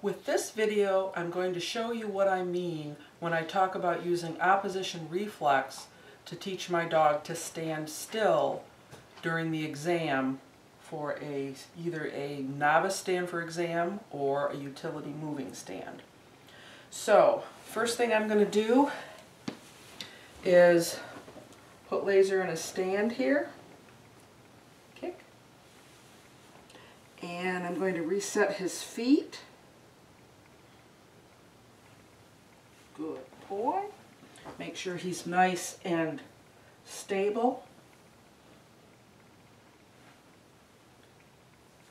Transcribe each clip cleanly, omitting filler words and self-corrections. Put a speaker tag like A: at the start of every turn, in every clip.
A: With this video, I'm going to show you what I mean when I talk about using opposition reflex to teach my dog to stand still during the exam for either a novice stand for exam or a utility moving stand. So, first thing I'm going to do is put Laser in a stand here. Kick. And I'm going to reset his feet. Good boy. Make sure he's nice and stable,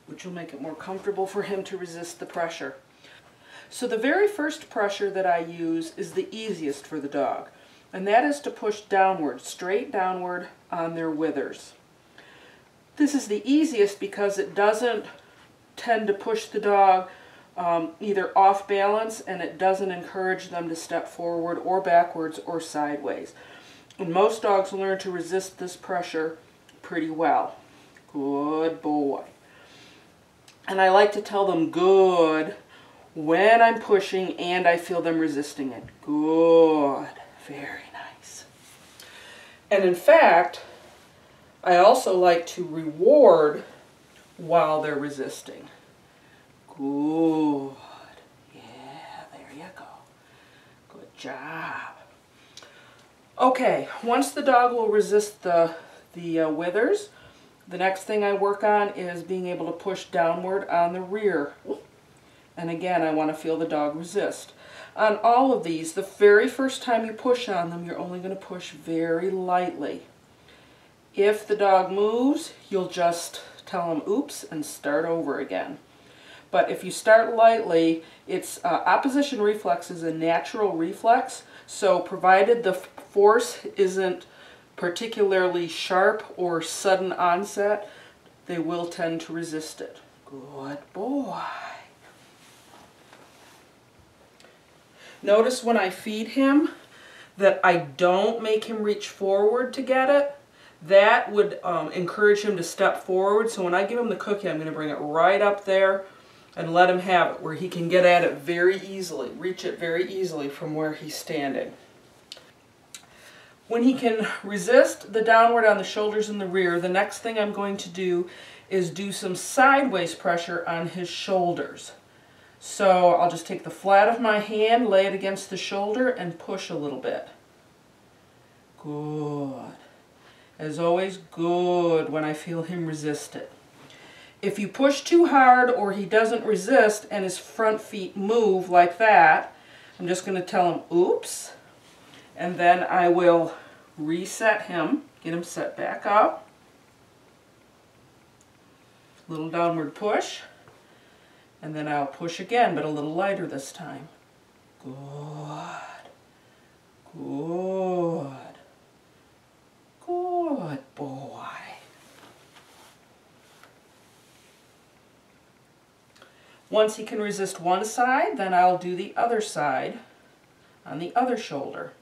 A: which will make it more comfortable for him to resist the pressure. So the very first pressure that I use is the easiest for the dog, and that is to push downward, straight downward on their withers. This is the easiest because it doesn't tend to push the dog either off balance, and it doesn't encourage them to step forward or backwards or sideways. And most dogs learn to resist this pressure pretty well. Good boy. And I like to tell them good when I'm pushing and I feel them resisting it. Good. Very nice. And in fact, I also like to reward while they're resisting. Good. Yeah, there you go. Good job. Okay, once the dog will resist the withers, the next thing I work on is being able to push downward on the rear. And again, I want to feel the dog resist. On all of these, the very first time you push on them, you're only going to push very lightly. If the dog moves, you'll just tell him oops and start over again. But if you start lightly, it's opposition reflex is a natural reflex, so provided the force isn't particularly sharp or sudden onset, they will tend to resist it. Good boy. Notice when I feed him that I don't make him reach forward to get it. That would encourage him to step forward, so when I give him the cookie, I'm going to bring it right up there and let him have it, where he can get at it very easily, reach it very easily from where he's standing. When he can resist the downward on the shoulders and the rear, the next thing I'm going to do is do some sideways pressure on his shoulders. So I'll just take the flat of my hand, lay it against the shoulder, and push a little bit. Good. As always, good when I feel him resist it. If you push too hard or he doesn't resist and his front feet move like that, I'm just going to tell him oops, and then I will reset him, get him set back up. Little downward push, and then I'll push again, but a little lighter this time. Good. Good. Good boy. Once he can resist one side, then I'll do the other side on the other shoulder.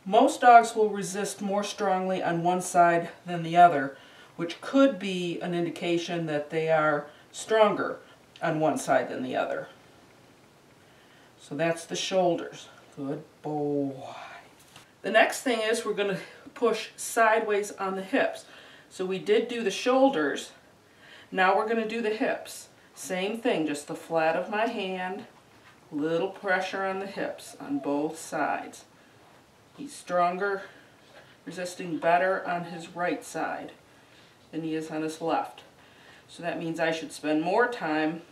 A: Most dogs will resist more strongly on one side than the other, which could be an indication that they are stronger on one side than the other. So that's the shoulders. Good boy. The next thing is we're going to push sideways on the hips. So we did do the shoulders. Now we're going to do the hips. Same thing, just the flat of my hand, little pressure on the hips on both sides. He's stronger, resisting better on his right side than he is on his left. So that means I should spend more time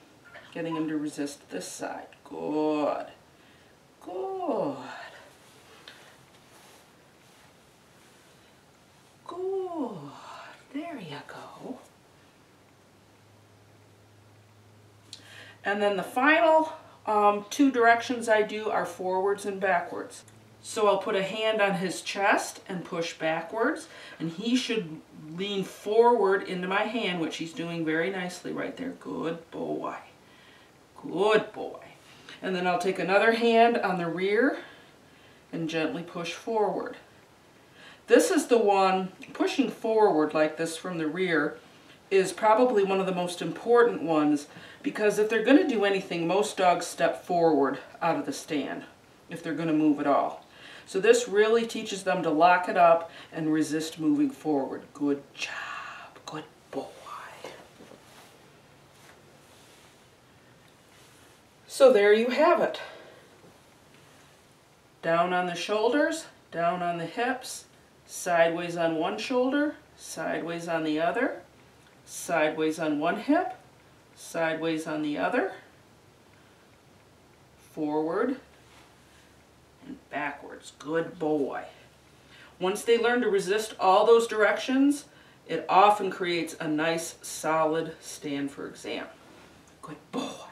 A: getting him to resist this side. Good. Good. Good. There you go. And then the final two directions I do are forwards and backwards. So I'll put a hand on his chest and push backwards, and he should lean forward into my hand, which he's doing very nicely right there. Good boy. Good boy. And then I'll take another hand on the rear and gently push forward. This is the one, pushing forward like this from the rear is probably one of the most important ones, because if they're going to do anything, most dogs step forward out of the stand if they're going to move at all. So this really teaches them to lock it up and resist moving forward. Good job. Good boy. So there you have it. Down on the shoulders, down on the hips, sideways on one shoulder, sideways on the other, sideways on one hip, sideways on the other, forward, and backwards. Good boy. Once they learn to resist all those directions, it often creates a nice, solid stand for exam. Good boy.